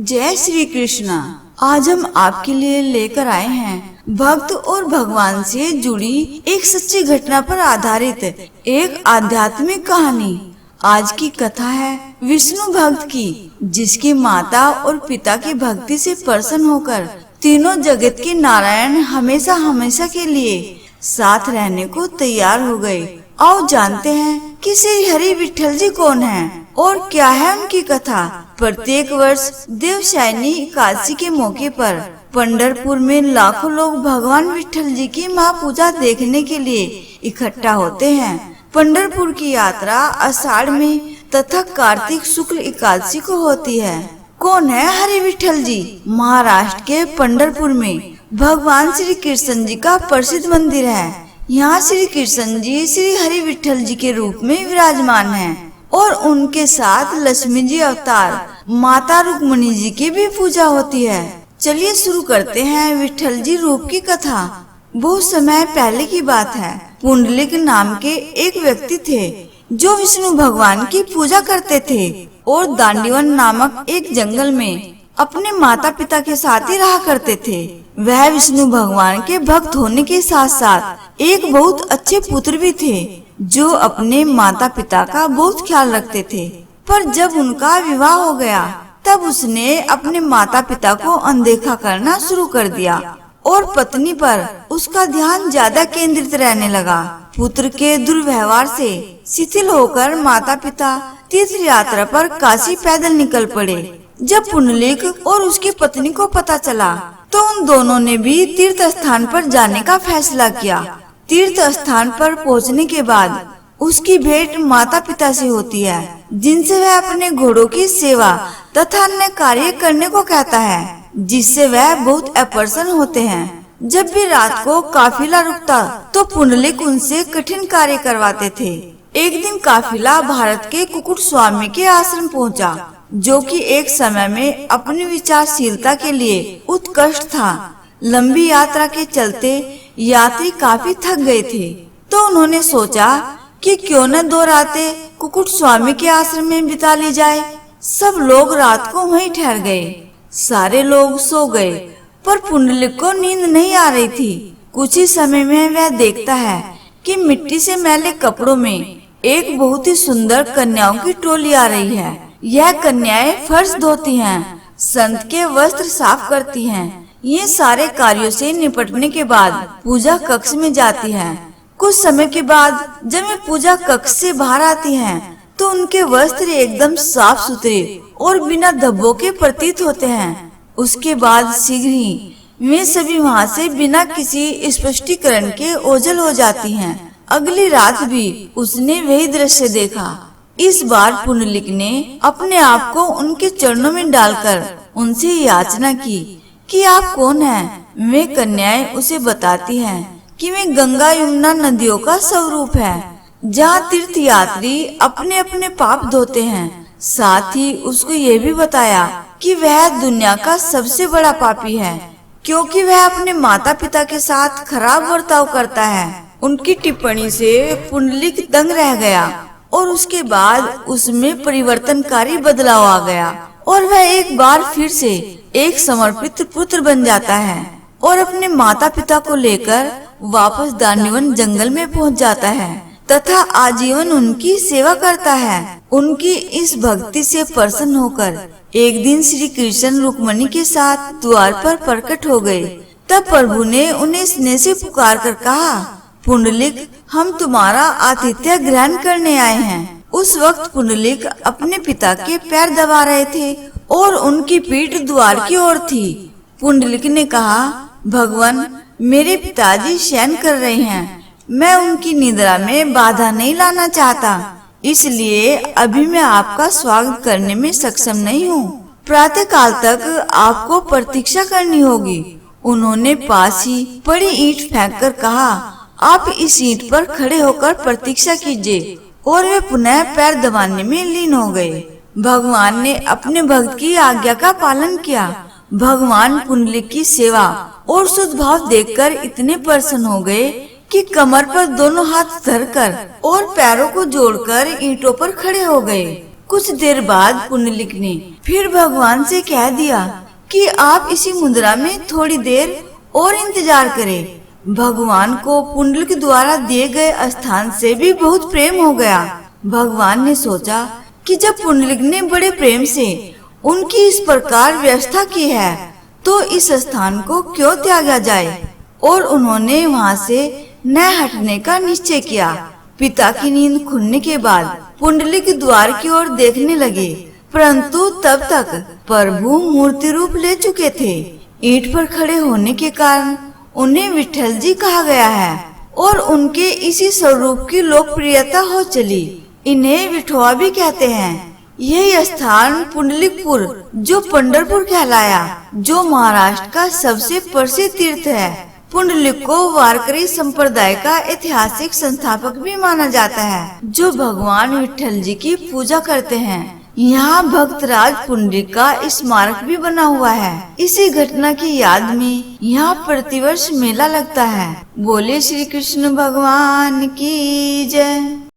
जय श्री कृष्णा। आज हम आपके लिए लेकर आए हैं भक्त और भगवान से जुड़ी एक सच्ची घटना पर आधारित एक आध्यात्मिक कहानी। आज की कथा है विष्णु भक्त की, जिसकी माता और पिता की भक्ति से प्रसन्न होकर तीनों जगत के नारायण हमेशा हमेशा के लिए साथ रहने को तैयार हो गए। आओ जानते हैं कि श्री हरि विठल जी कौन हैं और क्या है उनकी कथा। प्रत्येक वर्ष देवशयनी एकादशी के मौके पर पंढरपुर में लाखों लोग भगवान विठल जी की महापूजा देखने के लिए इकट्ठा होते हैं। पंढरपुर की यात्रा आषाढ़ में तथा कार्तिक शुक्ल एकादशी को होती है। कौन है हरि विठल जी? महाराष्ट्र के पंढरपुर में भगवान श्री कृष्ण जी का प्रसिद्ध मंदिर है। यहाँ श्री कृष्ण जी श्री हरि विठल जी के रूप में विराजमान हैं और उनके साथ लक्ष्मी जी अवतार माता रुक्मिणी जी की भी पूजा होती है। चलिए शुरू करते हैं विठल जी रूप की कथा। बहुत समय पहले की बात है। पुंडलिक नाम के एक व्यक्ति थे जो विष्णु भगवान की पूजा करते थे और दांडीवन नामक एक जंगल में अपने माता पिता के साथ ही रहा करते थे। वह विष्णु भगवान के भक्त होने के साथ साथ एक बहुत अच्छे पुत्र भी थे जो अपने माता पिता का बहुत ख्याल रखते थे। पर जब उनका विवाह हो गया तब उसने अपने माता पिता को अनदेखा करना शुरू कर दिया और पत्नी पर उसका ध्यान ज्यादा केंद्रित रहने लगा। पुत्र के दुर्व्यवहार से शिथिल होकर माता पिता तीर्थ यात्रा पर काशी पैदल निकल पड़े। जब पुंडलिक और उसकी पत्नी को पता चला तो उन दोनों ने भी तीर्थ स्थान पर जाने का फैसला किया। तीर्थ स्थान पर पहुंचने के बाद उसकी भेंट माता पिता से होती है, जिनसे वह अपने घोड़ों की सेवा तथा अन्य कार्य करने को कहता है, जिससे वह बहुत अप्रसन्न होते हैं। जब भी रात को काफिला रुकता तो पुंडलिक उनसे कठिन कार्य करवाते थे। एक दिन काफिला भारत के कुकुट स्वामी के आश्रम पहुंचा, जो कि एक समय में अपनी विचारशीलता के लिए उत्कृष्ट था। लंबी यात्रा के चलते यात्री काफी थक गए थे, तो उन्होंने सोचा कि क्यों न 2 रातें कुकुट स्वामी के आश्रम में बिता ली जाए। सब लोग रात को वहीं ठहर गए। सारे लोग सो गए, पर पुंडलिक को नींद नहीं आ रही थी। कुछ ही समय में वह देखता है कि मिट्टी से मैले कपड़ों में एक बहुत ही सुंदर कन्याओं की टोली आ रही है। यह कन्याएं फर्श धोती हैं, संत के वस्त्र साफ करती हैं। ये सारे कार्यों से निपटने के बाद पूजा कक्ष में जाती हैं। कुछ समय के बाद जब वे पूजा कक्ष से बाहर आती हैं, तो उनके वस्त्र एकदम साफ सुथरे और बिना धब्बों के प्रतीत होते हैं। उसके बाद शीघ्र ही वे सभी वहाँ से बिना किसी स्पष्टीकरण के ओझल हो जाती हैं। अगली रात भी उसने वही दृश्य देखा। इस बार पुंडलिक ने अपने आप को उनके चरणों में डालकर उनसे याचना की कि आप कौन हैं। वे कन्याएं उसे बताती हैं कि वे गंगा यमुना नदियों का स्वरूप है, जहाँ तीर्थ यात्री अपने अपने पाप धोते हैं। साथ ही उसको ये भी बताया कि वह दुनिया का सबसे बड़ा पापी है, क्योंकि वह अपने माता पिता के साथ खराब बर्ताव करता है। उनकी टिप्पणी से पुंडलिक दंग रह गया और उसके बाद उसमें परिवर्तनकारी बदलाव आ गया और वह एक बार फिर से एक समर्पित पुत्र बन जाता है और अपने माता पिता को लेकर वापस दांडीवन जंगल में पहुंच जाता है तथा आजीवन उनकी सेवा करता है। उनकी इस भक्ति से प्रसन्न होकर एक दिन श्री कृष्ण रुक्मिणी के साथ द्वार पर प्रकट हो गए। तब प्रभु ने उन्हें स्नेह से पुकार कर कहा, पुंडलिक, हम तुम्हारा आतिथ्य ग्रहण करने आए हैं। उस वक्त पुंडलिक अपने पिता के पैर दबा रहे थे और उनकी पीठ द्वार की ओर थी। पुंडलिक ने कहा, भगवान, मेरे पिताजी शयन कर रहे हैं। मैं उनकी निद्रा में बाधा नहीं लाना चाहता, इसलिए अभी मैं आपका स्वागत करने में सक्षम नहीं हूँ। प्रातः काल तक आपको प्रतीक्षा करनी होगी। उन्होंने पास ही पड़ी ईंट फेंककर कहा, आप इस ईंट पर खड़े होकर प्रतीक्षा कीजिए। और वे पुनः पैर दबाने में लीन हो गए। भगवान ने अपने भक्त की आज्ञा का पालन किया। भगवान पुंडलिक की सेवा और शुद्ध भाव देखकर इतने प्रसन्न हो गए कि कमर पर दोनों हाथ धरकर और पैरों को जोड़कर ईंटों पर खड़े हो गए। कुछ देर बाद पुंडलिक ने फिर भगवान से कह दिया कि आप इसी मुद्रा में थोड़ी देर और इंतजार करें। भगवान को पुंडलिक द्वारा दिए गए स्थान से भी बहुत प्रेम हो गया। भगवान ने सोचा कि जब पुंडलिक ने बड़े प्रेम से उनकी इस प्रकार व्यवस्था की है तो इस स्थान को क्यों त्यागा जाए, और उन्होंने वहां से न हटने का निश्चय किया। पिता की नींद खुलने के बाद पुंडलिक द्वार की ओर देखने लगे, परंतु तब तक प्रभु मूर्ति रूप ले चुके थे। ईंट पर खड़े होने के कारण उन्हें विठल जी कहा गया है और उनके इसी स्वरूप की लोकप्रियता हो चली। इन्हें विठोआ भी कहते हैं। यही स्थान पुंडलिकपुर जो पंढरपुर कहलाया, जो महाराष्ट्र का सबसे प्रसिद्ध तीर्थ है। पुंडलिक को वारकरी संप्रदाय का ऐतिहासिक संस्थापक भी माना जाता है, जो भगवान विठल जी की पूजा करते हैं। यहाँ भक्तराज पुंडलिक का स्मारक भी बना हुआ है। इसी घटना की याद में यहाँ प्रतिवर्ष मेला लगता है। बोले श्री कृष्ण भगवान की जय।